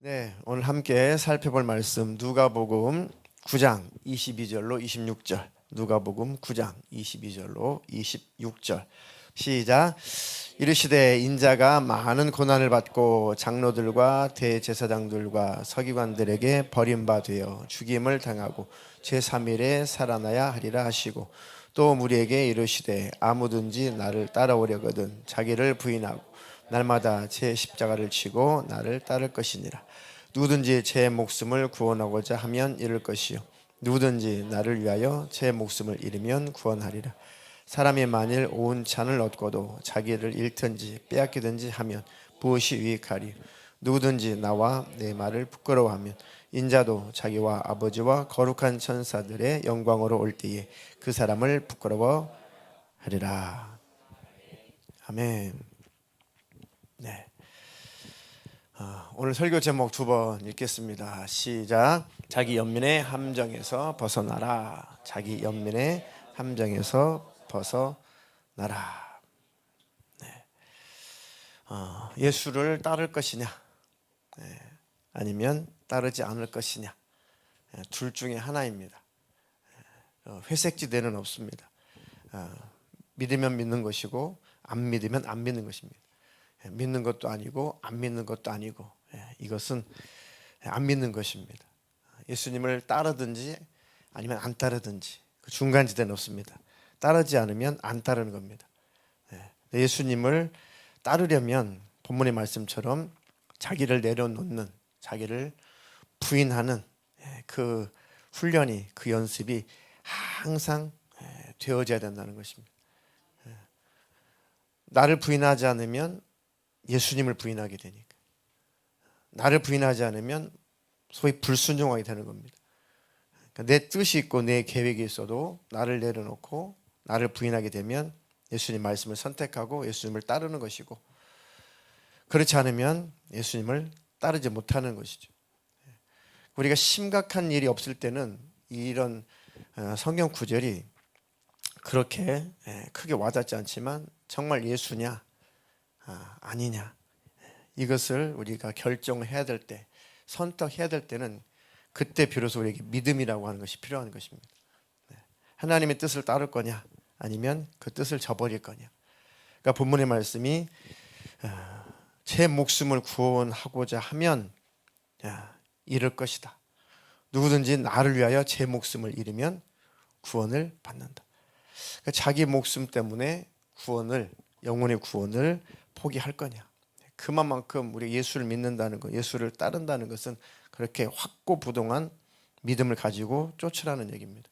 네, 오늘 함께 살펴볼 말씀 누가복음 9장 22절로 26절. 누가복음 9장 22절로 26절. 시작. 이르시되 인자가 많은 고난을 받고 장로들과 대제사장들과 서기관들에게 버림받아 죽임을 당하고 제3일에 살아나야 하리라 하시고 또 무리에게 이르시되 아무든지 나를 따라오려거든 자기를 부인하고 날마다 제 십자가를 지고 나를 따를 것이니라. 누구든지 제 목숨을 구원하고자 하면 잃을 것이요 누구든지 나를 위하여 제 목숨을 잃으면 구원하리라. 사람이 만일 온 잔을 얻고도 자기를 잃든지 빼앗기든지 하면 무엇이 유익하리요? 누구든지 나와 내 말을 부끄러워하면 인자도 자기와 아버지와 거룩한 천사들의 영광으로 올 때에 그 사람을 부끄러워하리라. 아멘. 네. 오늘 설교 제목 두 번 읽겠습니다. 시작. 자기 연민의 함정에서 벗어나라. 자기 연민의 함정에서 벗어나라. 네. 예수를 따를 것이냐, 아니면 따르지 않을 것이냐, 둘 중에 하나입니다. 회색지대는 없습니다. 믿으면 믿는 것이고 안 믿으면 안 믿는 것입니다. 믿는 것도 아니고 안 믿는 것도 아니고, 이것은 안 믿는 것입니다. 예수님을 따르든지 아니면 안 따르든지 그 중간지대는 없습니다. 따르지 않으면 안 따르는 겁니다. 예수님을 따르려면 본문의 말씀처럼 자기를 내려놓는, 자기를 부인하는 그 훈련이, 그 연습이 항상 되어져야 된다는 것입니다. 나를 부인하지 않으면 예수님을 부인하게 되니까, 나를 부인하지 않으면 소위 불순종하게 되는 겁니다. 그러니까 내 뜻이 있고 내 계획이 있어도 나를 내려놓고 나를 부인하게 되면 예수님 말씀을 선택하고 예수님을 따르는 것이고, 그렇지 않으면 예수님을 따르지 못하는 것이죠. 우리가 심각한 일이 없을 때는 이런 성경 구절이 그렇게 크게 와닿지 않지만 정말 예수냐 아니냐, 이것을 우리가 결정해야 될 때, 선택해야 될 때는 그때 비로소 우리에게 믿음이라고 하는 것이 필요한 것입니다. 하나님의 뜻을 따를 거냐 아니면 그 뜻을 저버릴 거냐. 그러니까 본문의 말씀이 제 목숨을 구원하고자 하면 잃을 것이다. 누구든지 나를 위하여 제 목숨을 잃으면 구원을 받는다. 그러니까 자기 목숨 때문에 구원을, 영혼의 구원을 포기할 거냐. 그만큼 우리 예수를 믿는다는 것, 예수를 따른다는 것은 그렇게 확고부동한 믿음을 가지고 쫓으라는 얘기입니다.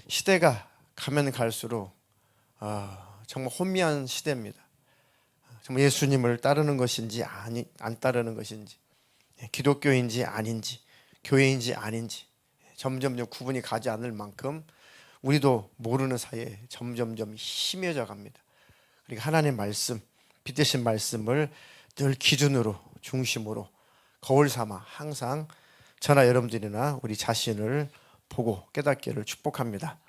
시대가 가면 갈수록 정말 혼미한 시대입니다. 정말 예수님을 따르는 것인지 안 따르는 것인지, 기독교인지 아닌지, 교회인지 아닌지 점점 구분이 가지 않을 만큼 우리도 모르는 사이에 점점 희미해져 갑니다. 그러니까 하나님의 말씀, 빛되신 말씀을 늘 기준으로, 중심으로 거울 삼아 항상 저나 여러분들이나 우리 자신을 보고 깨닫기를 축복합니다.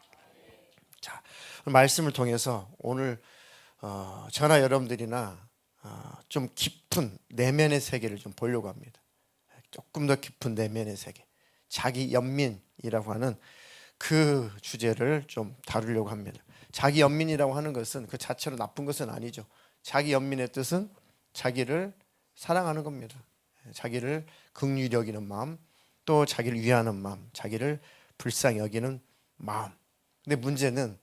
자, 말씀을 통해서 오늘 저나 여러분들이나 좀 깊은 내면의 세계를 좀 보려고 합니다. 조금 더 깊은 내면의 세계, 자기 연민이라고 하는 그 주제를 좀 다루려고 합니다. 자기 연민이라고 하는 것은 그 자체로 나쁜 것은 아니죠. 자기 연민의 뜻은 자기를 사랑하는 겁니다. 자기를 긍휼히 여기는 마음, 또 자기를 위하는 마음, 자기를 불쌍히 여기는 마음. 근데 문제는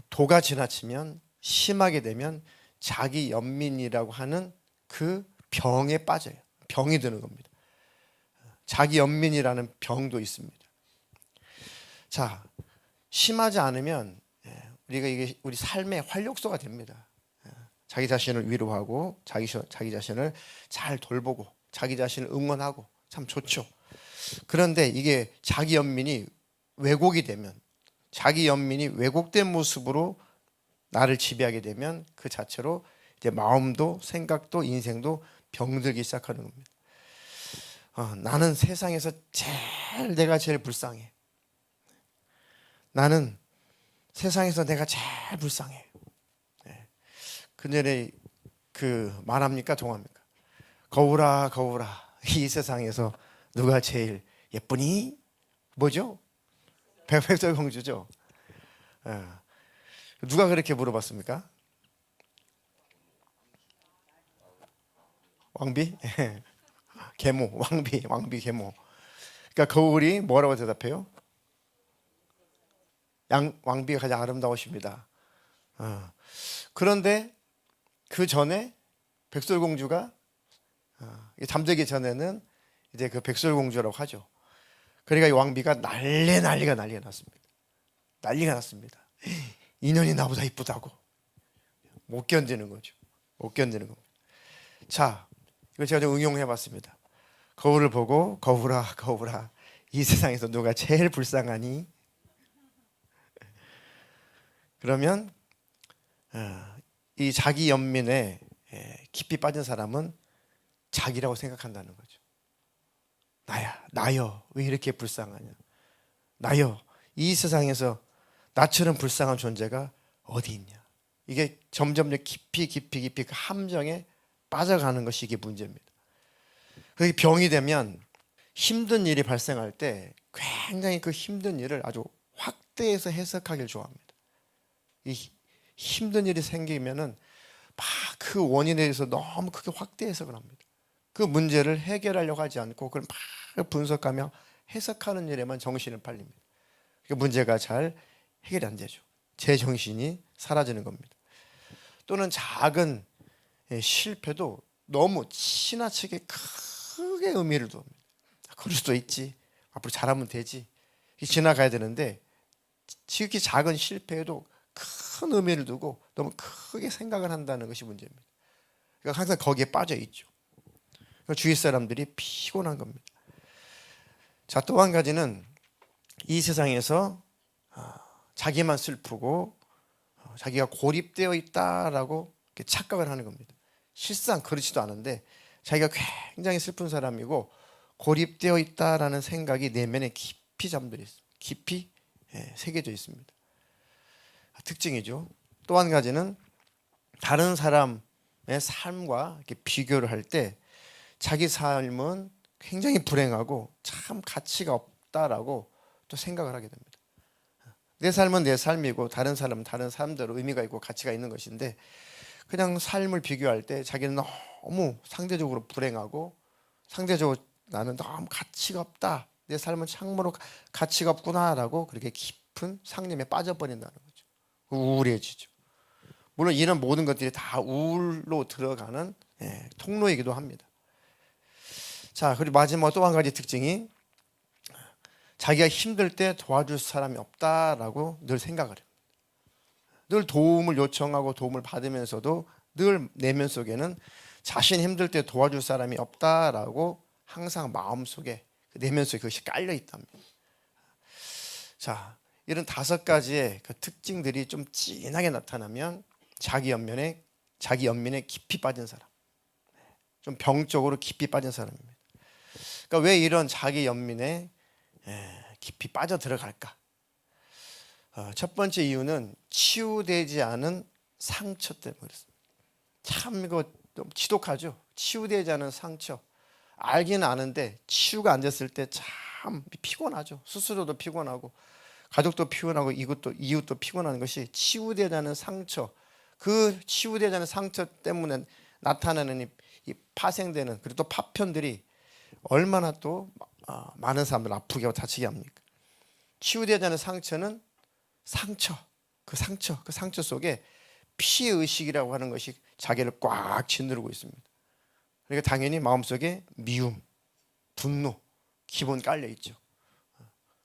도가 지나치면, 심하게 되면 자기 연민이라고 하는 그 병에 빠져요. 병이 드는 겁니다. 자기 연민이라는 병도 있습니다. 자, 심하지 않으면 우리가 이게 우리 삶의 활력소가 됩니다. 자기 자신을 위로하고 자기 자신을 잘 돌보고 자기 자신을 응원하고 참 좋죠. 그런데 이게 자기 연민이 왜곡이 되면, 자기 연민이 왜곡된 모습으로 나를 지배하게 되면 그 자체로 이제 마음도 생각도 인생도 병들기 시작하는 겁니다. 나는 세상에서 내가 제일 불쌍해. 나는 세상에서 내가 제일 불쌍해. 그녀의 그 말합니까 동합니까? 거울아 거울아 이 세상에서 누가 제일 예쁘니? 뭐죠? 백설공주죠. 예. 누가 그렇게 물어봤습니까? 왕비? 계모, 왕비 계모. 그러니까 거울이 뭐라고 대답해요? 왕비가 가장 아름다우십니다. 그런데 그 전에 백설공주가 잠들기 전에는 이제 그 백설공주라고 하죠. 그러니까 이 왕비가 난리가 났습니다. 난리가 났습니다. 인연이 나보다 이쁘다고 못 견디는 거죠. 못 견디는 겁니다. 자, 이걸 제가 좀 응용해봤습니다. 거울을 보고 거울아 거울아 이 세상에서 누가 제일 불쌍하니? 그러면 이 자기 연민에 깊이 빠진 사람은 자기라고 생각한다는 거죠. 나요 왜 이렇게 불쌍하냐? 나요 이 세상에서 나처럼 불쌍한 존재가 어디 있냐? 이게 점점 깊이 그 함정에 빠져가는 것이 이게 문제입니다. 그게 병이 되면 힘든 일이 발생할 때 굉장히 그 힘든 일을 아주 확대해서 해석하길 좋아합니다. 이 힘든 일이 생기면은 막 그 원인에 대해서 너무 크게 확대 해석을 합니다. 그 문제를 해결하려고 하지 않고 그걸 막 분석하며 해석하는 일에만 정신을 팔립니다. 그 문제가 잘 해결이 안 되죠. 제 정신이 사라지는 겁니다. 또는 작은 실패도 너무 지나치게 크게 의미를 둡니다. 그럴 수도 있지. 앞으로 잘하면 되지. 지나가야 되는데 지극히 작은 실패에도 큰 의미를 두고 너무 크게 생각을 한다는 것이 문제입니다. 그러니까 항상 거기에 빠져 있죠. 그러니까 주위 사람들이 피곤한 겁니다. 자, 또 한 가지는 이 세상에서 자기만 슬프고 자기가 고립되어 있다라고 착각을 하는 겁니다. 실상 그렇지도 않은데 자기가 굉장히 슬픈 사람이고 고립되어 있다라는 생각이 내면에 깊이 잠들어 있습니다. 깊이 새겨져 있습니다. 특징이죠. 또 한 가지는 다른 사람의 삶과 이렇게 비교를 할 때 자기 삶은 굉장히 불행하고 참 가치가 없다라고 또 생각을 하게 됩니다. 내 삶은 내 삶이고 다른 사람은 다른 삶대로 의미가 있고 가치가 있는 것인데 그냥 삶을 비교할 때 자기는 너무 상대적으로 불행하고 상대적으로 나는 너무 가치가 없다. 내 삶은 참으로 가치가 없구나라고 그렇게 깊은 상념에 빠져버린다는 거죠. 우울해지죠. 물론 이런 모든 것들이 다 우울로 들어가는 통로이기도 합니다. 자, 그리고 마지막 또 한 가지 특징이 자기가 힘들 때 도와줄 사람이 없다라고 늘 생각을 해요. 늘 도움을 요청하고 도움을 받으면서도 늘 내면 속에는 자신 힘들 때 도와줄 사람이 없다라고 항상 마음속에 내면 속에 그것이 깔려 있답니다. 자, 이런 5가지의 그 특징들이 좀 진하게 나타나면 자기 연민에 깊이 빠진 사람, 좀 병적으로 깊이 빠진 사람입니다. 그러니까 왜 이런 자기 연민에 깊이 빠져 들어갈까? 첫 번째 이유는 치유되지 않은 상처 때문에 그렇습니다. 참 이거 좀 지독하죠. 치유되지 않은 상처. 알기는 아는데 치유가 안 됐을 때 참 피곤하죠. 스스로도 피곤하고 가족도 피곤하고 이웃도 피곤한 것이 치유되지 않은 상처. 그 치유되지 않은 상처 때문에 나타나는 이 파생되는 그리고 또 파편들이 얼마나 또 많은 사람들 아프게 하고 다치게 합니까? 치유되지 않은 상처는 그 상처 속에 피의식이라고 하는 것이 자기를 꽉 짓누르고 있습니다. 그러니까 당연히 마음속에 미움, 분노, 기본 깔려 있죠.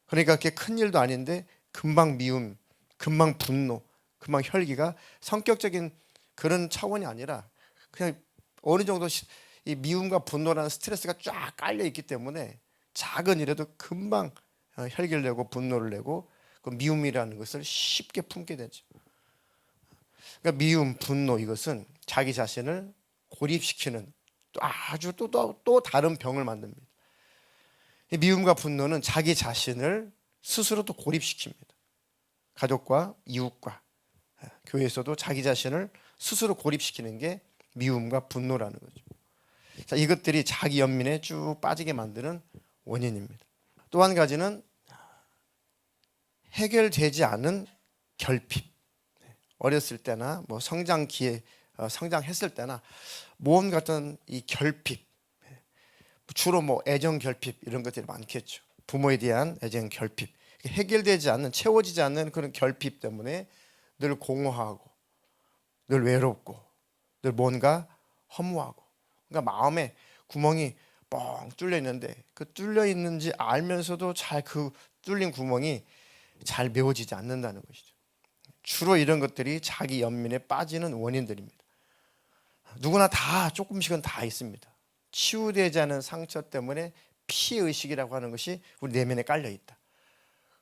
그러니까 그게 큰 일도 아닌데 금방 미움, 금방 분노, 금방 혈기가 성격적인 그런 차원이 아니라 그냥 어느 정도 이 미움과 분노라는 스트레스가 쫙 깔려 있기 때문에 작은 일에도 금방 혈기를 내고 분노를 내고 그 미움이라는 것을 쉽게 품게 되죠. 그러니까 미움, 분노 이것은 자기 자신을 고립시키는 아주 또 다른 병을 만듭니다. 이 미움과 분노는 자기 자신을 스스로 또 고립시킵니다. 가족과 이웃과 교회에서도 자기 자신을 스스로 고립시키는 게 미움과 분노라는 거죠. 자, 이것들이 자기 연민에 쭉 빠지게 만드는 원인입니다. 또 한 가지는 해결되지 않은 결핍. 어렸을 때나 뭐 성장했을 때나 모험 같은 이 결핍, 주로 뭐 애정 결핍 이런 것들이 많겠죠. 부모에 대한 애정 결핍, 해결되지 않는, 채워지지 않는 그런 결핍 때문에 늘 공허하고 늘 외롭고 늘 뭔가 허무하고, 그러니까 마음에 구멍이 뻥 뚫려 있는데 그 뚫려 있는지 알면서도 잘 그 뚫린 구멍이 잘 메워지지 않는다는 것이죠. 주로 이런 것들이 자기 연민에 빠지는 원인들입니다. 누구나 다 조금씩은 다 있습니다. 치유되지 않은 상처 때문에 피해의식이라고 하는 것이 우리 내면에 깔려 있다.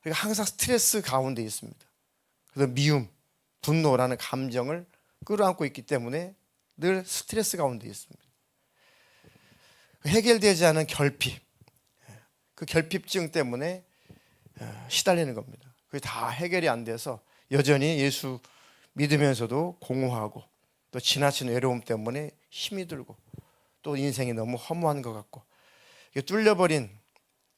그러니까 항상 스트레스 가운데 있습니다. 그래서 미움, 분노라는 감정을 끌어안고 있기 때문에 늘 스트레스 가운데 있습니다. 해결되지 않은 결핍, 그 결핍증 때문에 시달리는 겁니다. 그게 다 해결이 안 돼서 여전히 예수 믿으면서도 공허하고 또 지나친 외로움 때문에 힘이 들고 또 인생이 너무 허무한 것 같고, 뚫려버린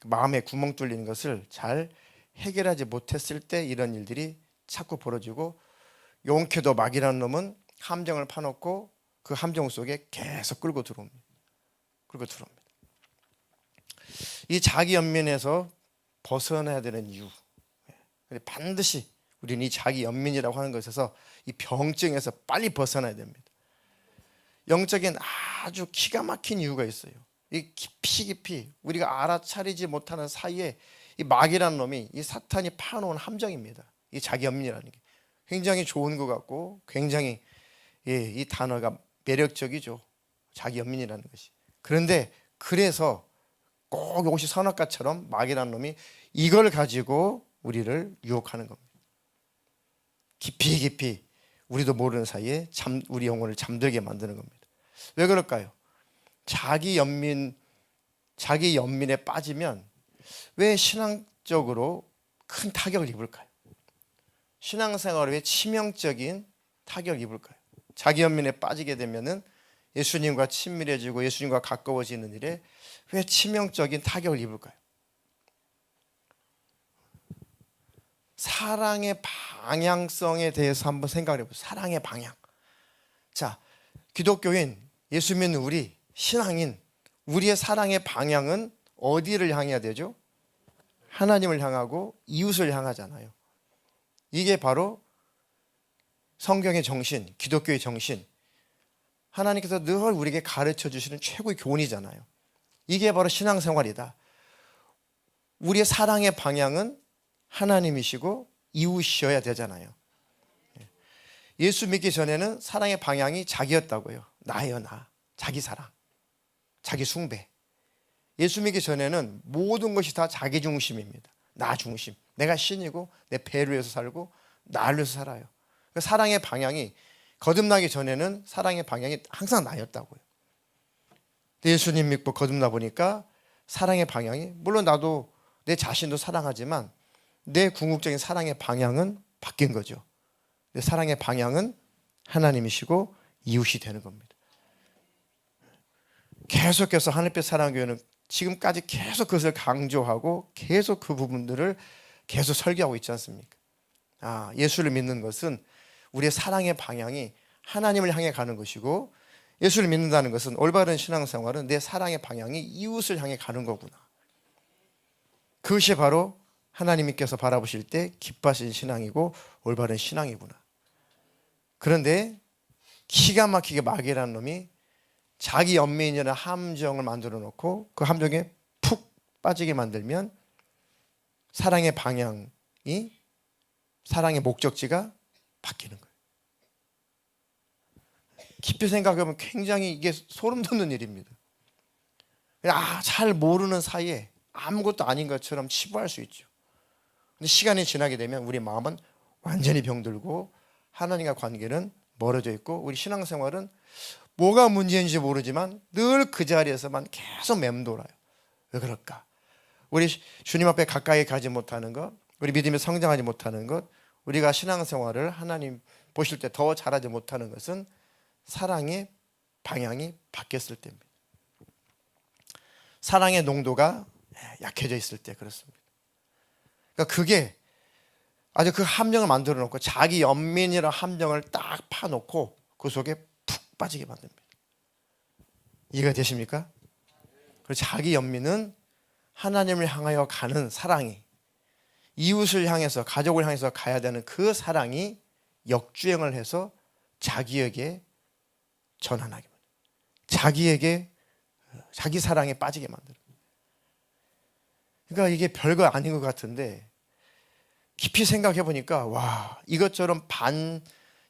마음에 구멍 뚫리는 것을 잘 해결하지 못했을 때 이런 일들이 자꾸 벌어지고, 용케도 마귀라는 놈은 함정을 파놓고 그 함정 속에 계속 끌고 들어옵니다. 이 자기 연민에서 벗어나야 되는 이유, 반드시 우리는 이 자기 연민이라고 하는 것에서 이 병증에서 빨리 벗어나야 됩니다. 영적인 아주 기가 막힌 이유가 있어요. 이 깊이 우리가 알아차리지 못하는 사이에 이 마귀라는 놈이, 이 사탄이 파놓은 함정입니다. 이 자기 연민이라는 게 굉장히 좋은 것 같고 굉장히 이 단어가 매력적이죠. 자기 연민이라는 것이. 그런데 그래서 꼭 이것이 선악과처럼 마귀라는 놈이 이걸 가지고 우리를 유혹하는 겁니다. 깊이 우리도 모르는 사이에 우리 영혼을 잠들게 만드는 겁니다. 왜 그럴까요? 자기 연민에 빠지면 왜 신앙적으로 큰 타격을 입을까요? 신앙생활에 왜 치명적인 타격을 입을까요? 자기 연민에 빠지게 되면은 예수님과 친밀해지고 예수님과 가까워지는 일에 왜 치명적인 타격을 입을까요? 사랑의 방향성에 대해서 한번 생각을 해보세요. 사랑의 방향. 자, 기독교인, 예수 믿는 우리, 신앙인, 우리의 사랑의 방향은 어디를 향해야 되죠? 하나님을 향하고 이웃을 향하잖아요. 이게 바로 성경의 정신, 기독교의 정신, 하나님께서 늘 우리에게 가르쳐 주시는 최고의 교훈이잖아요. 이게 바로 신앙생활이다. 우리의 사랑의 방향은 하나님이시고 이웃이어야 되잖아요. 예수 믿기 전에는 사랑의 방향이 자기였다고요. 나예요, 나. 자기 사랑, 자기 숭배. 예수 믿기 전에는 모든 것이 다 자기 중심입니다. 나 중심. 내가 신이고 내 배를 위해서 살고 나를 위해서 살아요. 사랑의 방향이, 거듭나기 전에는 사랑의 방향이 항상 나였다고요. 예수님 믿고 거듭나 보니까 사랑의 방향이, 물론 나도 내 자신도 사랑하지만 내 궁극적인 사랑의 방향은 바뀐 거죠. 내 사랑의 방향은 하나님이시고 이웃이 되는 겁니다. 계속해서 하늘빛 사랑교회는 지금까지 계속 그것을 강조하고 계속 그 부분들을 계속 설교하고 있지 않습니까? 예수를 믿는 것은 우리의 사랑의 방향이 하나님을 향해 가는 것이고, 예수를 믿는다는 것은, 올바른 신앙생활은 내 사랑의 방향이 이웃을 향해 가는 거구나. 그것이 바로 하나님께서 바라보실 때 기뻐하시는 신앙이고 올바른 신앙이구나. 그런데 기가 막히게 마귀라는 놈이 자기 연민이라는 함정을 만들어 놓고 그 함정에 푹 빠지게 만들면 사랑의 방향이, 사랑의 목적지가 바뀌는 거예요. 깊이 생각하면 굉장히 이게 소름 돋는 일입니다. 잘 모르는 사이에 아무것도 아닌 것처럼 치부할 수 있죠. 근데 시간이 지나게 되면 우리 마음은 완전히 병들고 하나님과 관계는 멀어져 있고, 우리 신앙생활은 뭐가 문제인지 모르지만 늘 그 자리에서만 계속 맴돌아요. 왜 그럴까? 우리 주님 앞에 가까이 가지 못하는 것, 우리 믿음에 성장하지 못하는 것, 우리가 신앙생활을 하나님 보실 때 더 잘하지 못하는 것은 사랑의 방향이 바뀌었을 때입니다. 사랑의 농도가 약해져 있을 때 그렇습니다. 그러니까 그게 아주 그 함정을 만들어 놓고 자기 연민이라는 함정을 딱 파놓고 그 속에 푹 빠지게 만듭니다. 이해가 되십니까? 그리고 자기 연민은 하나님을 향하여 가는 사랑이, 이웃을 향해서, 가족을 향해서 가야 되는 그 사랑이 역주행을 해서 자기에게 전환하게 만듭니다. 자기에게, 자기 사랑에 빠지게 만듭니다. 그러니까 이게 별거 아닌 것 같은데 깊이 생각해 보니까 와, 이것처럼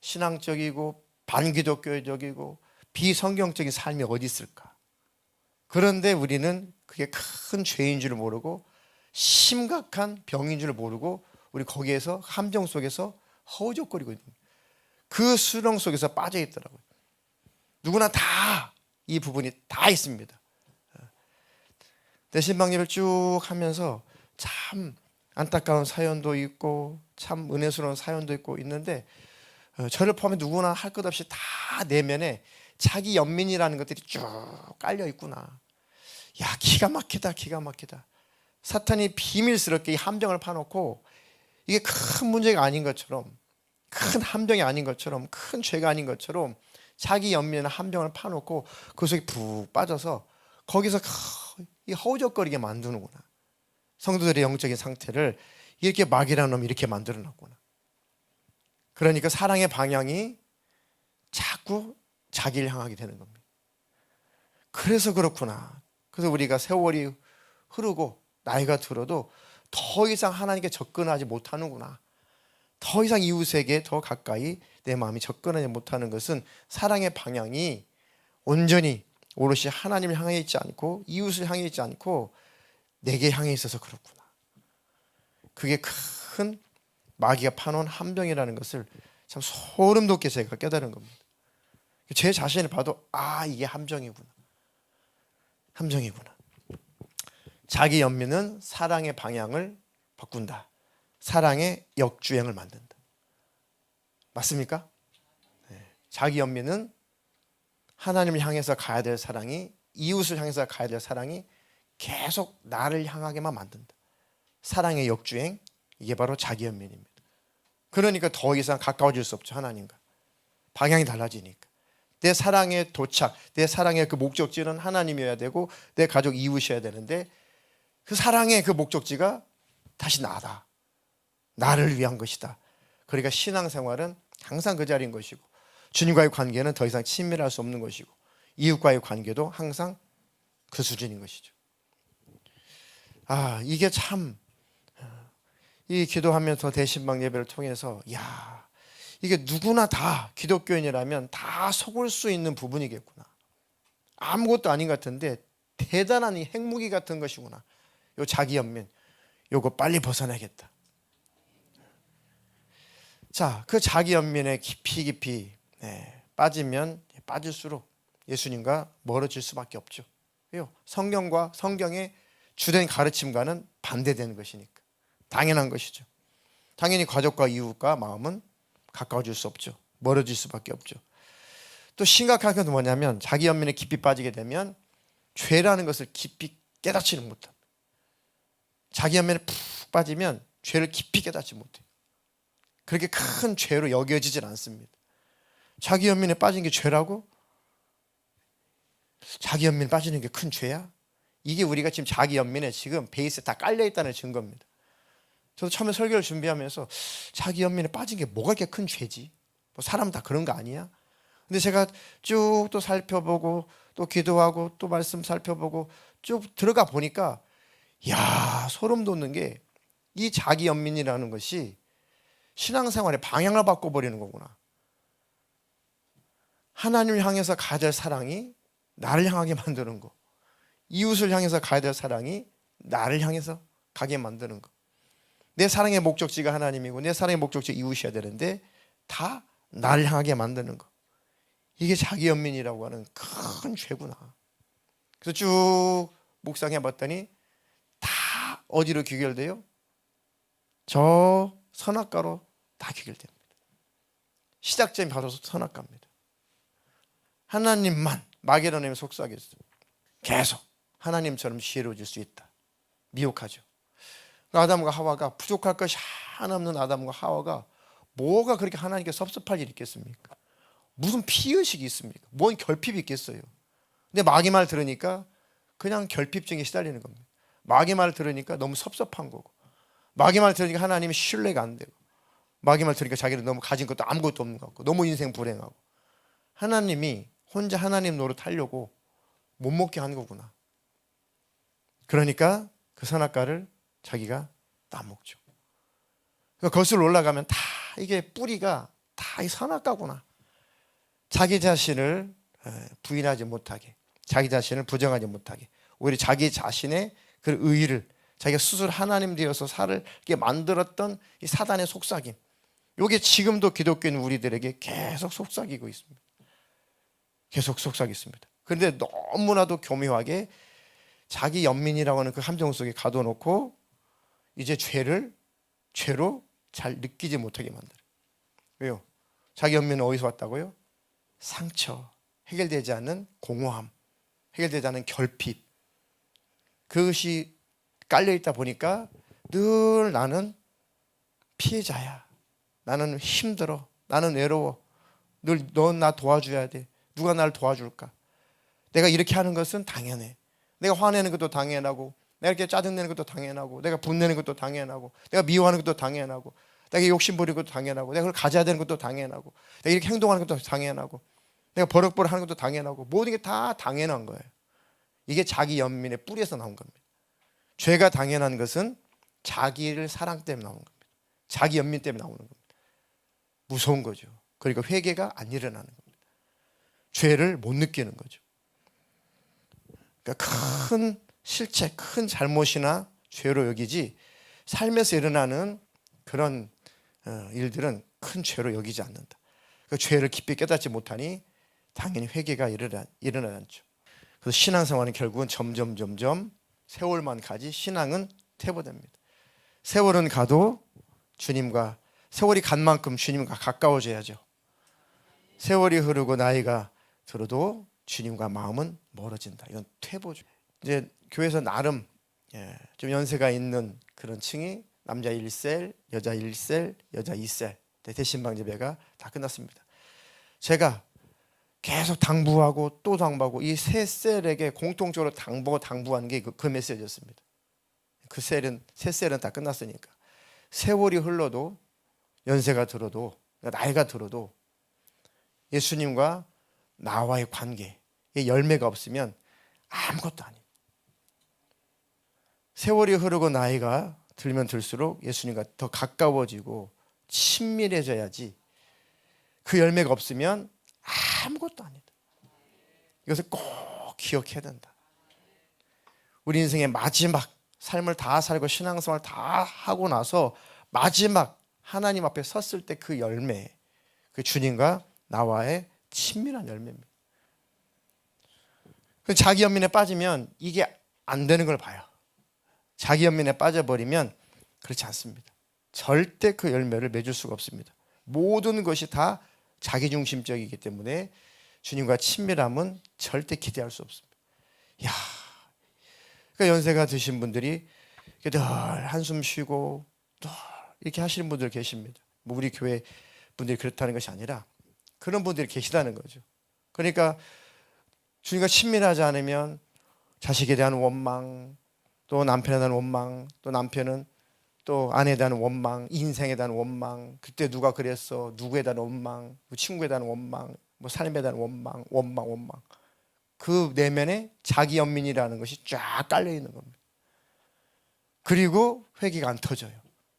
반신앙적이고 반기독교적이고 비성경적인 삶이 어디 있을까? 그런데 우리는 그게 큰 죄인 줄 모르고 심각한 병인 줄 모르고 우리 거기에서 함정 속에서 허우적거리고 있는 거예요. 그 수렁 속에서 빠져 있더라고요. 누구나 다 이 부분이 다 있습니다. 내 신방예배를 쭉 하면서 참 안타까운 사연도 있고 참 은혜스러운 사연도 있고 있는데 저를 포함해 누구나 할 것 없이 다 내면에 자기 연민이라는 것들이 쭉 깔려 있구나. 야, 기가 막히다, 기가 막히다. 사탄이 비밀스럽게 이 함정을 파놓고 이게 큰 문제가 아닌 것처럼, 큰 함정이 아닌 것처럼, 큰 죄가 아닌 것처럼 자기 연민이나 함정을 파놓고 그 속에 푹 빠져서 거기서 이 허우적거리게 만드는구나. 성도들의 영적인 상태를 이렇게 마귀라는 놈이 이렇게 만들어놨구나. 그러니까 사랑의 방향이 자꾸 자기를 향하게 되는 겁니다. 그래서 그렇구나. 그래서 우리가 세월이 흐르고 나이가 들어도 더 이상 하나님께 접근하지 못하는구나. 더 이상 이웃에게 더 가까이 내 마음이 접근하지 못하는 것은 사랑의 방향이 온전히 오롯이 하나님을 향해 있지 않고 이웃을 향해 있지 않고 내게 향해 있어서 그렇구나. 그게 큰 마귀가 파놓은 함정이라는 것을 참 소름 돋게 제가 깨달은 겁니다. 제 자신을 봐도 아, 이게 함정이구나. 함정이구나. 자기 연민은 사랑의 방향을 바꾼다. 사랑의 역주행을 만든다. 맞습니까? 네. 자기 연민은 하나님을 향해서 가야 될 사랑이, 이웃을 향해서 가야 될 사랑이 계속 나를 향하게만 만든다. 사랑의 역주행, 이게 바로 자기 연민입니다. 그러니까 더 이상 가까워질 수 없죠, 하나님과. 방향이 달라지니까. 내 사랑의 도착, 내 사랑의 그 목적지는 하나님이어야 되고 내 가족 이웃이어야 되는데 그 사랑의 그 목적지가 다시 나다. 나를 위한 것이다. 그러니까 신앙생활은 항상 그 자리인 것이고 주님과의 관계는 더 이상 친밀할 수 없는 것이고 이웃과의 관계도 항상 그 수준인 것이죠. 아, 이게 참 이 기도하면서 대신방 예배를 통해서 야, 이게 누구나 다 기독교인이라면 다 속을 수 있는 부분이겠구나. 아무것도 아닌 것 같은데 대단한 이 핵무기 같은 것이구나. 요 자기 연민, 요거 빨리 벗어나겠다. 자, 그 자기 연민에 깊이 빠지면 빠질수록 예수님과 멀어질 수밖에 없죠. 왜요? 성경과 성경의 주된 가르침과는 반대되는 것이니까. 당연한 것이죠. 당연히 가족과 이웃과 마음은 가까워질 수 없죠. 멀어질 수밖에 없죠. 또 심각한 건 뭐냐면 자기 연민에 깊이 빠지게 되면 죄라는 것을 깊이 깨닫지는 못합니다. 자기 연민에 푹 빠지면 죄를 깊이 깨닫지 못해요. 그렇게 큰 죄로 여겨지질 않습니다. 자기 연민에 빠진 게 죄라고? 자기 연민에 빠지는 게 큰 죄야? 이게 우리가 지금 자기 연민에 지금 베이스에 다 깔려 있다는 증거입니다. 저도 처음에 설교를 준비하면서 자기 연민에 빠진 게 뭐가 이렇게 큰 죄지? 뭐 사람 다 그런 거 아니야? 근데 제가 쭉 또 살펴보고 또 기도하고 또 말씀 살펴보고 쭉 들어가 보니까 야, 소름 돋는 게 이 자기 연민이라는 것이 신앙생활의 방향을 바꿔버리는 거구나. 하나님을 향해서 가야 될 사랑이 나를 향하게 만드는 거, 이웃을 향해서 가야 될 사랑이 나를 향해서 가게 만드는 거. 내 사랑의 목적지가 하나님이고 내 사랑의 목적지가 이웃이어야 되는데 다 나를 향하게 만드는 거. 이게 자기 연민이라고 하는 큰 죄구나. 그래서 쭉 묵상해 봤더니 다 어디로 귀결돼요? 저 선악과로 다 귀결됩니다. 시작점이 바로 선악과입니다. 하나님만 마귀라는 놈이 속삭였어요. 계속 하나님처럼 지혜로워질 수 있다. 미혹하죠. 아담과 하와가 부족할 것이 하나 없는 아담과 하와가 뭐가 그렇게 하나님께 섭섭할 일이 있겠습니까? 무슨 피의식이 있습니까? 뭔 결핍이 있겠어요? 근데 마귀 말 들으니까 그냥 결핍증에 시달리는 겁니다. 마귀 말 들으니까 너무 섭섭한 거고, 마귀 말 들으니까 하나님이 신뢰가 안 되고, 마귀 말 들으니까 자기는 너무 가진 것도 아무것도 없는 것 같고, 너무 인생 불행하고, 하나님이 혼자 하나님 노릇하려고 못 먹게 하는 거구나. 그러니까 그 선악과를 자기가 따먹죠. 거슬러 올라가면 다 이게 뿌리가 다 이 선악과구나. 자기 자신을 부인하지 못하게, 자기 자신을 부정하지 못하게, 오히려 자기 자신의 그 의의를 자기가 스스로 하나님 되어서 살게 만들었던 이 사단의 속삭임, 이게 지금도 기독교인 우리들에게 계속 속삭이고 있습니다. 계속 속삭이습니다. 그런데 너무나도 교묘하게 자기 연민이라고 하는 그 함정 속에 가둬놓고 이제 죄로 잘 느끼지 못하게 만들어요. 왜요? 자기 연민은 어디서 왔다고요? 상처, 해결되지 않는 공허함, 해결되지 않는 결핍, 그것이 깔려있다 보니까 늘 나는 피해자야, 나는 힘들어, 나는 외로워, 늘 넌 나 도와줘야 돼, 누가 나를 도와줄까, 내가 이렇게 하는 것은 당연해, 내가 화내는 것도 당연하고, 내가 이렇게 짜증내는 것도 당연하고, 내가 분내는 것도 당연하고, 내가 미워하는 것도 당연하고, 내가 욕심 부리는 것도 당연하고, 내가 그걸 가져야 되는 것도 당연하고, 내가 이렇게 행동하는 것도 당연하고, 내가 버럭버럭 하는 것도 당연하고, 모든 게 다 당연한 거예요. 이게 자기 연민의 뿌리에서 나온 겁니다. 죄가 당연한 것은 자기를 사랑 때문에 나오는 겁니다. 자기 연민 때문에 나오는 겁니다. 무서운 거죠. 그러니까 회개가 안 일어나는 겁니다. 죄를 못 느끼는 거죠. 그러니까 큰 실체, 큰 잘못이나 죄로 여기지, 삶에서 일어나는 그런 일들은 큰 죄로 여기지 않는다. 그 죄를 깊이 깨닫지 못하니 당연히 회개가 일어나지 않죠. 그래서 신앙생활은 결국은 점점 세월만 가지 신앙은 퇴보됩니다. 세월은 가도 주님과, 세월이 간 만큼 주님과 가까워져야죠. 세월이 흐르고 나이가 들어도 주님과 마음은 멀어진다. 이건 퇴보죠. 이제 교회에서 나름 좀 연세가 있는 그런 층이 남자 1셀, 여자 1셀, 여자 2셀 대신방 예배가 다 끝났습니다. 제가 계속 당부하고 또 당부하고 이 세 셀에게 공통적으로 당부한 게 그 메시지였습니다. 세 셀은 다 끝났으니까 세월이 흘러도, 연세가 들어도, 나이가 들어도 예수님과 나와의 관계에 열매가 없으면 아무것도 아니에요. 세월이 흐르고 나이가 들면 들수록 예수님과 더 가까워지고 친밀해져야지, 그 열매가 없으면 아무것도 아니다. 이것을 꼭 기억해야 된다. 우리 인생의 마지막 삶을 다 살고 신앙생활 다 하고 나서 마지막 하나님 앞에 섰을 때 그 열매, 그 주님과 나와의 친밀한 열매입니다. 자기 연민에 빠지면 이게 안 되는 걸 봐요. 자기 연민에 빠져버리면 그렇지 않습니다. 절대 그 열매를 맺을 수가 없습니다. 모든 것이 다 자기중심적이기 때문에 주님과 친밀함은 절대 기대할 수 없습니다. 그러니까 연세가 드신 분들이 늘 한숨 쉬고 늘 이렇게 하시는 분들 계십니다. 뭐 우리 교회 분들이 그렇다는 것이 아니라 그런 분들이 계시다는 거죠. 그러니까 주님과 친밀하지 않으면 자식에 대한 원망, 또 남편에 대한 원망, 또 남편은 또 아내에 대한 원망, 인생에 대한 원망, 그때 누가 그랬어, 누구에 대한 원망, 친구에 대한 원망, 뭐 삶에 대한 원망. 그 내면에 자기 연민이라는 것이 쫙 깔려 있는 겁니다. 그리고 회개가 안 터져요.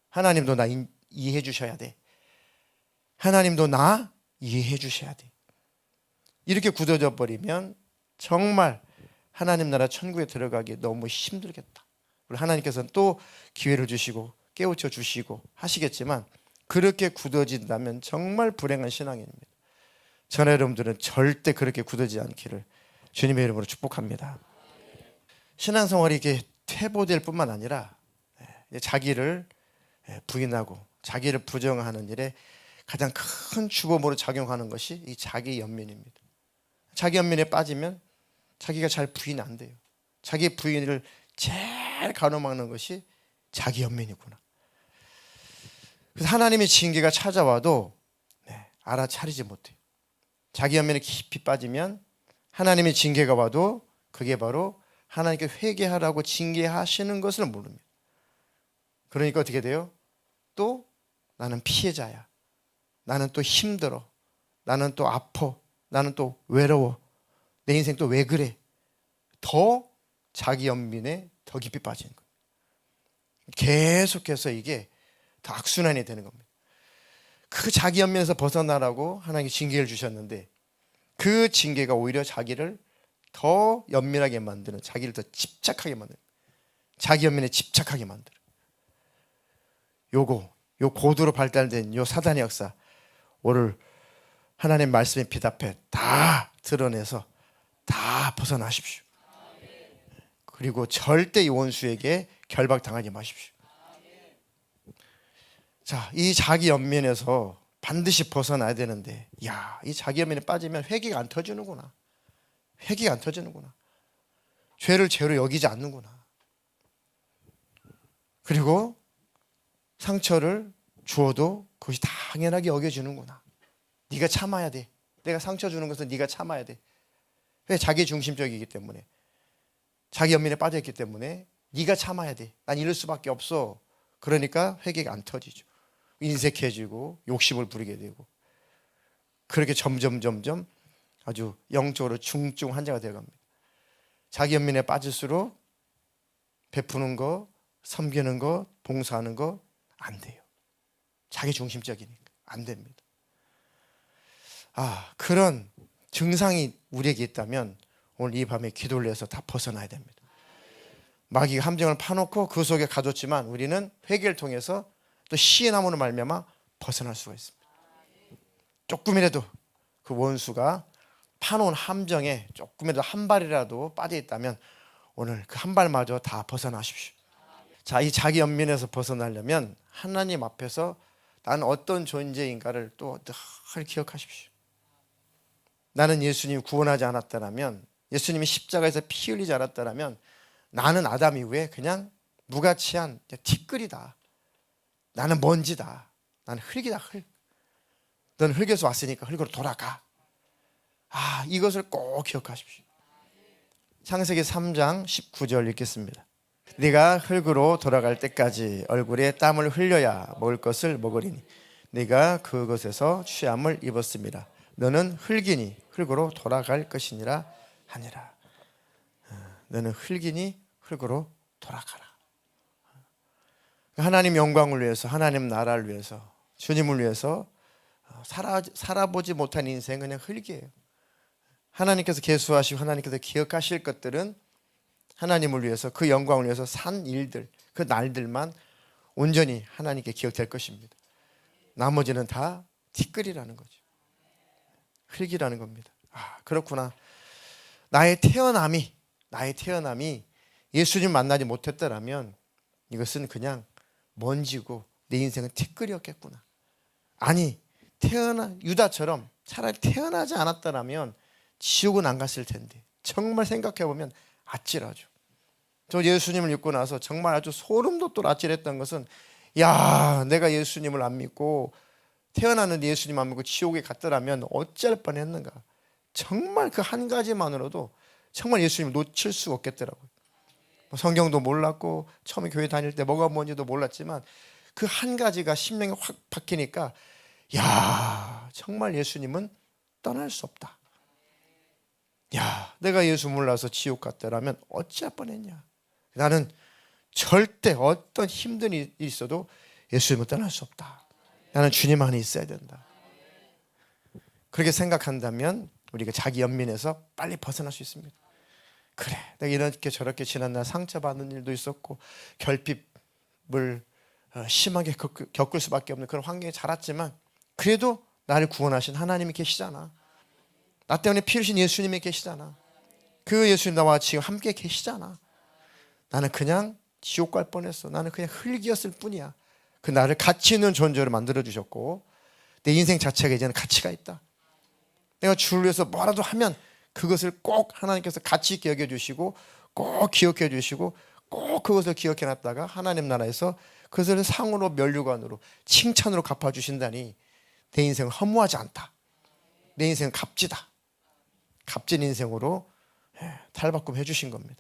하나님도 나 이해해 주셔야 돼. 하나님도 나 이해해 주셔야 돼. 이렇게 굳어져 버리면 정말 하나님 나라 천국에 들어가기 너무 힘들겠다. 하나님께서는 또 기회를 주시고 깨우쳐 주시고 하시겠지만, 그렇게 굳어진다면 정말 불행한 신앙입니다. 저는 여러분들은 절대 그렇게 굳어지지 않기를 주님의 이름으로 축복합니다. 신앙생활이 이렇게 퇴보될 뿐만 아니라 자기를 부인하고 자기를 부정하는 일에 가장 큰 주범으로 작용하는 것이 이 자기 연민입니다. 자기 연민에 빠지면 자기가 잘 부인 안 돼요. 자기 부인을 제일 가로막는 것이 자기 연민이구나. 그래서 하나님의 징계가 찾아와도 알아차리지 못해요. 자기 연민에 깊이 빠지면 하나님의 징계가 와도 그게 바로 하나님께 회개하라고 징계하시는 것을 모릅니다. 그러니까 어떻게 돼요? 또 나는 피해자야. 나는 또 힘들어. 나는 또 아파. 나는 또 외로워. 내 인생 또 왜 그래? 더 자기 연민에 더 깊이 빠지는 거예요. 계속해서 이게 더 악순환이 되는 겁니다. 그 자기 연민에서 벗어나라고 하나님이 징계를 주셨는데 그 징계가 오히려 자기를 더 연민하게 만드는, 자기를 더 집착하게 만드는, 자기 연민에 집착하게 만드는 요 고도로 발달된 요 사단의 역사, 오늘 하나님 말씀에 비답해 다 드러내서 다 벗어나십시오. 그리고 절대 이 원수에게 결박당하지 마십시오. 자, 이 자기 연민에서 반드시 벗어나야 되는데, 이 자기 연민에 빠지면 회개가 안 터지는구나. 회개가 안 터지는구나. 죄를 죄로 여기지 않는구나. 그리고 상처를 주어도 그것이 당연하게 여겨지는구나. 네가 참아야 돼. 내가 상처 주는 것은 네가 참아야 돼. 왜? 자기 중심적이기 때문에, 자기 연민에 빠져있기 때문에 네가 참아야 돼. 난 이럴 수밖에 없어. 그러니까 회개가 안 터지죠. 인색해지고 욕심을 부리게 되고, 그렇게 점점 아주 영적으로 중증 환자가 되어갑니다. 자기 연민에 빠질수록 베푸는 거, 섬기는 거, 봉사하는 거 안 돼요. 자기 중심적이니까 안 됩니다. 그런 증상이 우리에게 있다면 오늘 이 밤에 기도를 해서 다 벗어나야 됩니다. 마귀가 함정을 파놓고 그 속에 가뒀지만 우리는 회개를 통해서 또 시인함으로 말미암아 벗어날 수가 있습니다. 조금이라도 그 원수가 파놓은 함정에 조금이라도 한 발이라도 빠져 있다면 오늘 그 한 발마저 다 벗어나십시오. 자, 이 자기 연민에서 벗어나려면 하나님 앞에서 나는 어떤 존재인가를 또 늘 기억하십시오. 나는 예수님이 구원하지 않았다면, 예수님이 십자가에서 피 흘리지 않았다면 나는 아담 이후에 그냥 무가치한 티끌이다. 나는 먼지다. 나는 흙이다, 흙. 너는 흙에서 왔으니까 흙으로 돌아가. 이것을 꼭 기억하십시오. 창세기 3장 19절 읽겠습니다. 네가 흙으로 돌아갈 때까지 얼굴에 땀을 흘려야 먹을 것을 먹으리니 네가 그것에서 취함을 입었습니다. 너는 흙이니 흙으로 돌아갈 것이니라 하니라. 너는 흙이니 흙으로 돌아가라. 하나님 영광을 위해서, 하나님 나라를 위해서, 주님을 위해서 살아보지 못한 인생은 그냥 흙이에요. 하나님께서 계수하시고 하나님께서 기억하실 것들은 하나님을 위해서, 그 영광을 위해서 산 일들, 그 날들만 온전히 하나님께 기억될 것입니다. 나머지는 다 티끌이라는 거죠. 흙이라는 겁니다. 그렇구나. 나의 태어남이 예수님 만나지 못했더라면 이것은 그냥 먼지고 내 인생은 티끌이었겠구나. 아니, 유다처럼 차라리 태어나지 않았더라면 지옥은 안 갔을 텐데. 정말 생각해보면 아찔하죠. 저 예수님을 믿고 나서 정말 아주 소름 돋도록 아찔했던 것은, 내가 예수님을 안 믿고 태어났는데 예수님 안 믿고 지옥에 갔더라면 어찌할 뻔했는가. 정말 그 한 가지만으로도 정말 예수님을 놓칠 수가 없겠더라고요. 성경도 몰랐고 처음에 교회 다닐 때 뭐가 뭔지도 몰랐지만 그 한 가지가 심령에 확 박히니까 정말 예수님은 떠날 수 없다. 내가 예수 몰라서 지옥 갔더라면 어찌할 뻔했냐. 나는 절대 어떤 힘든 일이 있어도 예수님은 떠날 수 없다. 나는 주님 안에 있어야 된다. 그렇게 생각한다면 우리가 자기 연민에서 빨리 벗어날 수 있습니다. 그래, 내가 이렇게 저렇게 지난날 상처받는 일도 있었고 결핍을 심하게 겪을 수밖에 없는 그런 환경에 자랐지만 그래도 나를 구원하신 하나님이 계시잖아. 나 때문에 피 흘리신 예수님이 계시잖아. 그 예수님 나와 지금 함께 계시잖아. 나는 그냥 지옥 갈 뻔했어. 나는 그냥 흙이었을 뿐이야. 그 나를 가치 있는 존재로 만들어주셨고 내 인생 자체가 이제는 가치가 있다. 내가 주를 위해서 뭐라도 하면 그것을 꼭 하나님께서 가치 있게 여겨주시고 꼭 기억해 주시고 꼭 그것을 기억해 놨다가 하나님 나라에서 그것을 상으로 면류관으로 칭찬으로 갚아주신다니 내 인생은 허무하지 않다. 내 인생은 값지다. 값진 인생으로 탈바꿈 해주신 겁니다.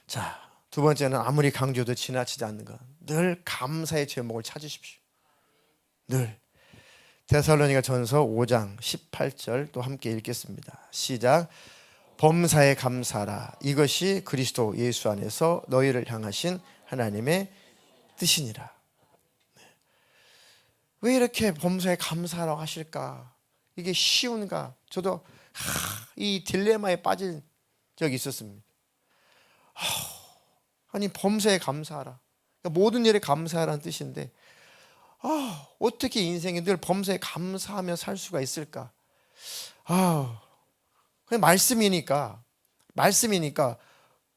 자, 두 번째는 아무리 강조도 지나치지 않는 것. 늘 감사의 제목을 찾으십시오. 늘. 데살로니가 전서 5장 18절 또 함께 읽겠습니다. 시작. 범사에 감사하라. 이것이 그리스도 예수 안에서 너희를 향하신 하나님의 뜻이니라. 왜 이렇게 범사에 감사하라고 하실까? 이게 쉬운가? 저도 이 딜레마에 빠진 적이 있었습니다. 아니 범사에 감사하라. 그러니까 모든 일에 감사하라는 뜻인데 어떻게 인생이 늘 범사에 감사하며 살 수가 있을까? 그냥 말씀이니까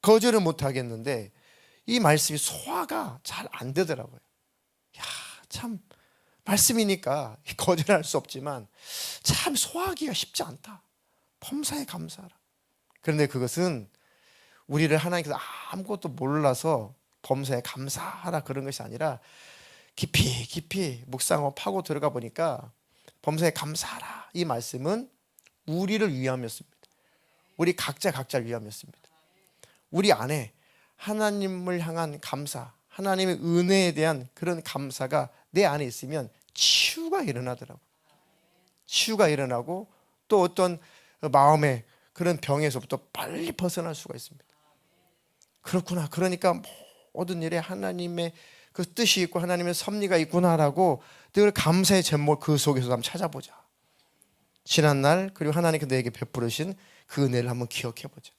거절을 못 하겠는데 이 말씀이 소화가 잘 안 되더라고요. 참 말씀이니까 거절할 수 없지만 참 소화하기가 쉽지 않다. 범사에 감사하라. 그런데 그것은 우리를 하나님께서 아무것도 몰라서 범사에 감사하라 그런 것이 아니라 깊이 묵상하고 파고 들어가 보니까 범사에 감사하라 이 말씀은 우리를 위함이었습니다. 우리 각자를 위함이었습니다. 우리 안에 하나님을 향한 감사, 하나님의 은혜에 대한 그런 감사가 내 안에 있으면 치유가 일어나더라고요. 치유가 일어나고 또 어떤 마음의 그런 병에서부터 빨리 벗어날 수가 있습니다. 그렇구나. 그러니까 모든 일에 하나님의 그 뜻이 있고 하나님의 섭리가 있구나라고 늘 감사의 제목 그 속에서 한번 찾아보자. 지난날 그리고 하나님께서 내게 베풀으신 그 은혜를 한번 기억해보자.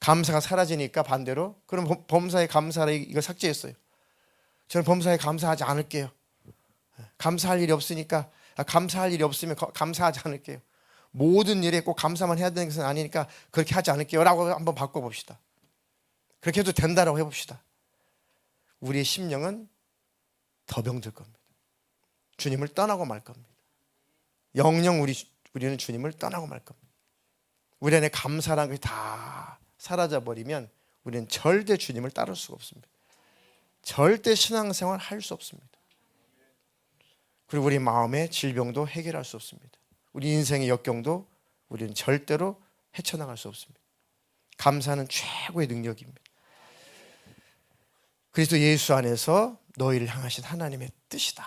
감사가 사라지니까 반대로 그럼 범사에 감사라 이거 삭제했어요. 저는 범사에 감사하지 않을게요. 감사할 일이 없으니까 감사할 일이 없으면 감사하지 않을게요. 모든 일에 꼭 감사만 해야 되는 것은 아니니까 그렇게 하지 않을게요 라고 한번 바꿔봅시다. 그렇게 해도 된다라고 해봅시다. 우리의 심령은 더 병들 겁니다. 주님을 떠나고 말 겁니다. 영영 우리는 주님을 떠나고 말 겁니다. 우리 안에 감사라는 것이 다 사라져버리면 우리는 절대 주님을 따를 수가 없습니다. 절대 신앙생활 할 수 없습니다. 그리고 우리 마음의 질병도 해결할 수 없습니다. 우리 인생의 역경도 우리는 절대로 헤쳐나갈 수 없습니다. 감사는 최고의 능력입니다. 그리스도 예수 안에서 너희를 향하신 하나님의 뜻이다.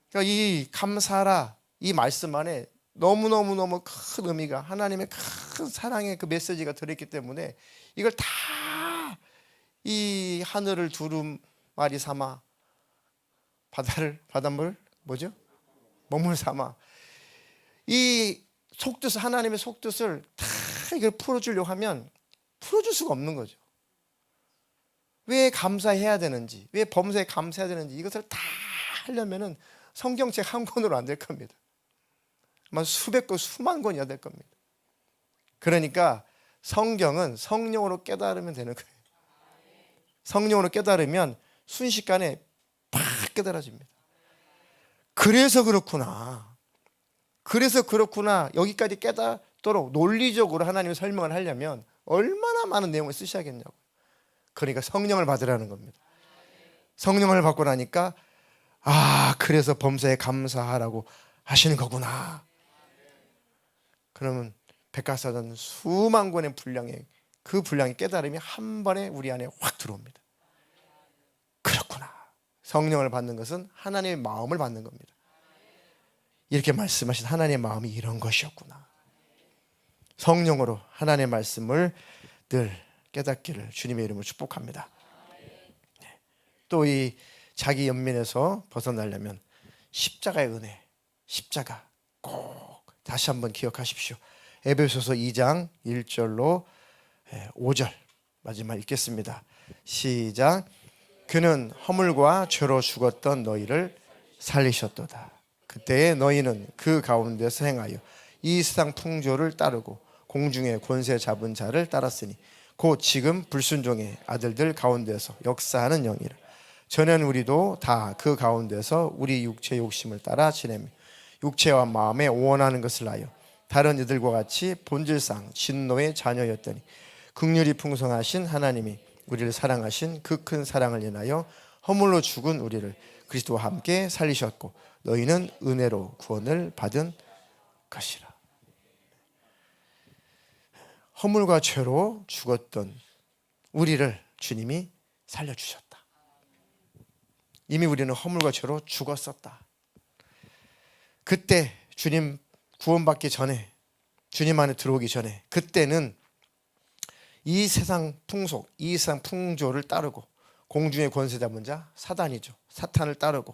그러니까 이 감사라 이 말씀 안에 너무너무 큰 의미가 하나님의 큰 사랑의 그 메시지가 들어있기 때문에 이걸 다 이 하늘을 두루마리 삼아 바닷물 뭐죠? 먹물 삼아 이 속뜻 하나님의 속뜻을 다 이걸 풀어주려고 하면 풀어줄 수가 없는 거죠. 왜 감사해야 되는지, 왜 범사에 감사해야 되는지 이것을 다 하려면은 성경책 한 권으로 안 될 겁니다. 아마 수백 권, 수만 권이야 될 겁니다. 그러니까 성경은 성령으로 깨달으면 되는 거예요. 성령으로 깨달으면 순식간에 팍 깨달아집니다. 그래서 그렇구나. 여기까지 깨닫도록 논리적으로 하나님의 설명을 하려면 얼마나 많은 내용을 쓰셔야겠냐고요. 그러니까 성령을 받으라는 겁니다. 성령을 받고 나니까 그래서 범사에 감사하라고 하시는 거구나. 그러면 백과사전 수만 권의 분량의 그 분량의 깨달음이 한 번에 우리 안에 확 들어옵니다. 그렇구나. 성령을 받는 것은 하나님의 마음을 받는 겁니다. 이렇게 말씀하신 하나님의 마음이 이런 것이었구나. 성령으로 하나님의 말씀을 늘 깨닫기를 주님의 이름으로 축복합니다. 또 이 자기 연민에서 벗어나려면 십자가의 은혜, 십자가 꼭 다시 한번 기억하십시오. 에베소서 2장 1절로 5절 마지막 읽겠습니다. 시작. 그는 허물과 죄로 죽었던 너희를 살리셨도다. 그때에 너희는 그 가운데서 행하여 이 세상 풍조를 따르고 공중의 권세 잡은 자를 따랐으니 곧 지금 불순종의 아들들 가운데서 역사하는 영이라. 전에는 우리도 다 그 가운데서 우리 육체의 욕심을 따라 지내며 육체와 마음에 원하는 것을 하여 다른 이들과 같이 본질상 진노의 자녀였더니 긍휼이 풍성하신 하나님이 우리를 사랑하신 그 큰 사랑을 인하여 허물로 죽은 우리를 그리스도와 함께 살리셨고 너희는 은혜로 구원을 받은 것이라. 허물과 죄로 죽었던 우리를 주님이 살려주셨다. 이미 우리는 허물과 죄로 죽었었다. 그때 주님 구원받기 전에, 주님 안에 들어오기 전에, 그때는 이 세상 풍속, 이 세상 풍조를 따르고 공중의 권세 잡은 자 사단이죠. 사탄을 따르고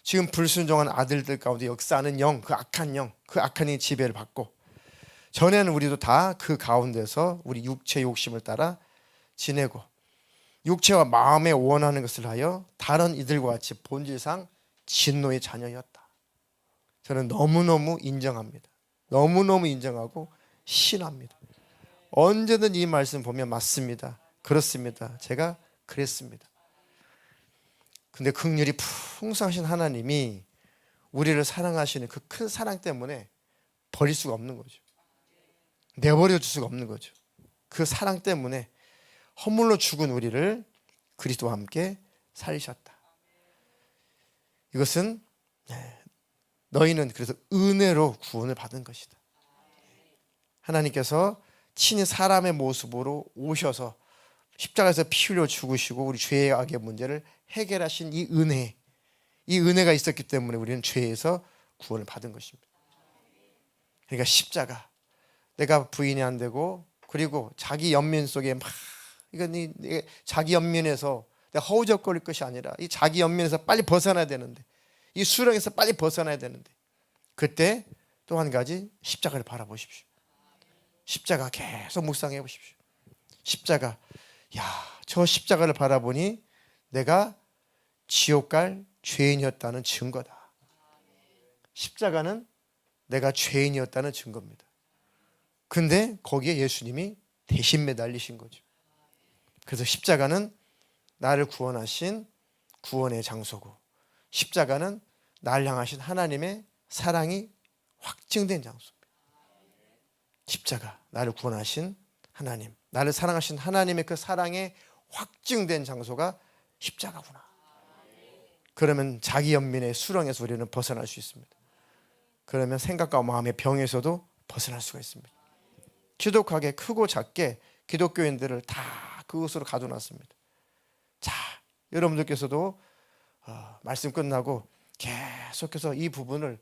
지금 불순종한 아들들 가운데 역사하는 영, 그 악한 영, 그 악한 이 지배를 받고, 전에는 우리도 다 그 가운데서 우리 육체 욕심을 따라 지내고 육체와 마음에 원하는 것을 하여 다른 이들과 같이 본질상 진노의 자녀였다. 저는 너무너무 인정합니다. 너무너무 인정하고 신합니다. 언제든 이 말씀 보면 맞습니다. 그렇습니다. 제가 그랬습니다. 근데 긍휼이 풍성하신 하나님이 우리를 사랑하시는 그 큰 사랑 때문에 버릴 수가 없는 거죠. 내버려 줄 수가 없는 거죠. 그 사랑 때문에 허물로 죽은 우리를 그리스도와 함께 살리셨다. 이것은 너희는 그래서 은혜로 구원을 받은 것이다. 하나님께서 친히 사람의 모습으로 오셔서 십자가에서 피 흘려 죽으시고 우리 죄의 악의 문제를 해결하신 이 은혜, 이 은혜가 있었기 때문에 우리는 죄에서 구원을 받은 것입니다. 그러니까 십자가, 내가 부인이 안 되고 그리고 자기 연민 속에 막 이건 자기 연민에서 내가 허우적거릴 것이 아니라 이 자기 연민에서 빨리 벗어나야 되는데, 이 수렁에서 빨리 벗어나야 되는데, 그때 또 한 가지 십자가를 바라보십시오. 십자가 계속 묵상해 보십시오. 십자가, 저 십자가를 바라보니 내가 지옥 갈 죄인이었다는 증거다. 십자가는 내가 죄인이었다는 증거입니다. 근데 거기에 예수님이 대신 매달리신 거죠. 그래서 십자가는 나를 구원하신 구원의 장소고, 십자가는 나를 향하신 하나님의 사랑이 확증된 장소입니다. 십자가, 나를 구원하신 하나님, 나를 사랑하신 하나님의 그 사랑에 확증된 장소가 십자가구나. 그러면 자기 연민의 수렁에서 우리는 벗어날 수 있습니다. 그러면 생각과 마음의 병에서도 벗어날 수가 있습니다. 지독하게 크고 작게 기독교인들을 다 그것으로 가둬놨습니다. 자, 여러분들께서도 말씀 끝나고 계속해서 이 부분을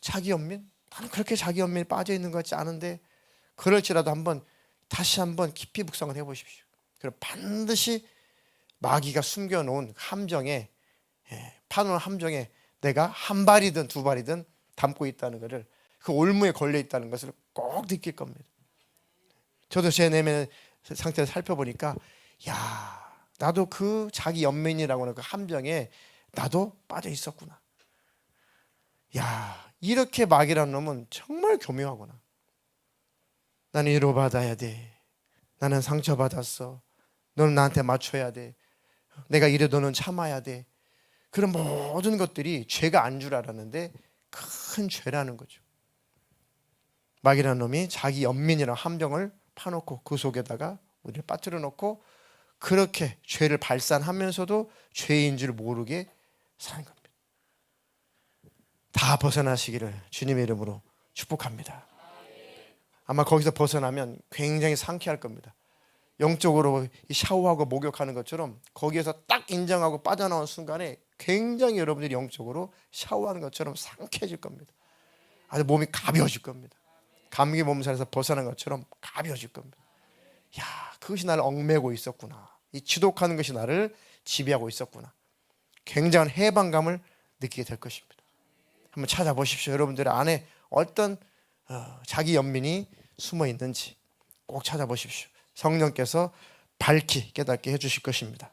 자기 연민, 나는 그렇게 자기 연민에 빠져 있는 것 같지 않은데, 그럴지라도 다시 한번 깊이 묵상을 해보십시오. 그럼 반드시 마귀가 숨겨놓은 함정에, 파놓은 함정에 내가 한 발이든 두 발이든 담고 있다는 것을, 그 올무에 걸려 있다는 것을 꼭 느낄 겁니다. 저도 제 내면의 상태를 살펴보니까, 나도 그 자기 연민이라고 하는 그 함정에 나도 빠져 있었구나. 이렇게 마귀라는 놈은 정말 교묘하구나. 나는 위로받아야 돼. 나는 상처받았어. 너는 나한테 맞춰야 돼. 내가 이래 너는 참아야 돼. 그런 모든 것들이 죄가 안 줄 알았는데 큰 죄라는 거죠. 마귀라는 놈이 자기 연민이라는 함정을 파놓고 그 속에다가 우리를 빠뜨려 놓고 그렇게 죄를 발산하면서도 죄인 줄 모르게 사는 겁니다. 다 벗어나시기를 주님의 이름으로 축복합니다. 아마 거기서 벗어나면 굉장히 상쾌할 겁니다. 영적으로 샤워하고 목욕하는 것처럼 거기에서 딱 인정하고 빠져나온 순간에 굉장히 여러분들이 영적으로 샤워하는 것처럼 상쾌해질 겁니다. 아주 몸이 가벼워질 겁니다. 감기 몸살에서 벗어난 것처럼 가벼워질 겁니다. 그것이 나를 얽매고 있었구나. 이 지독하는 것이 나를 지배하고 있었구나. 굉장한 해방감을 느끼게 될 것입니다. 한번 찾아보십시오. 여러분들 안에 어떤 자기 연민이 숨어 있는지 꼭 찾아보십시오. 성령께서 밝히 깨닫게 해주실 것입니다.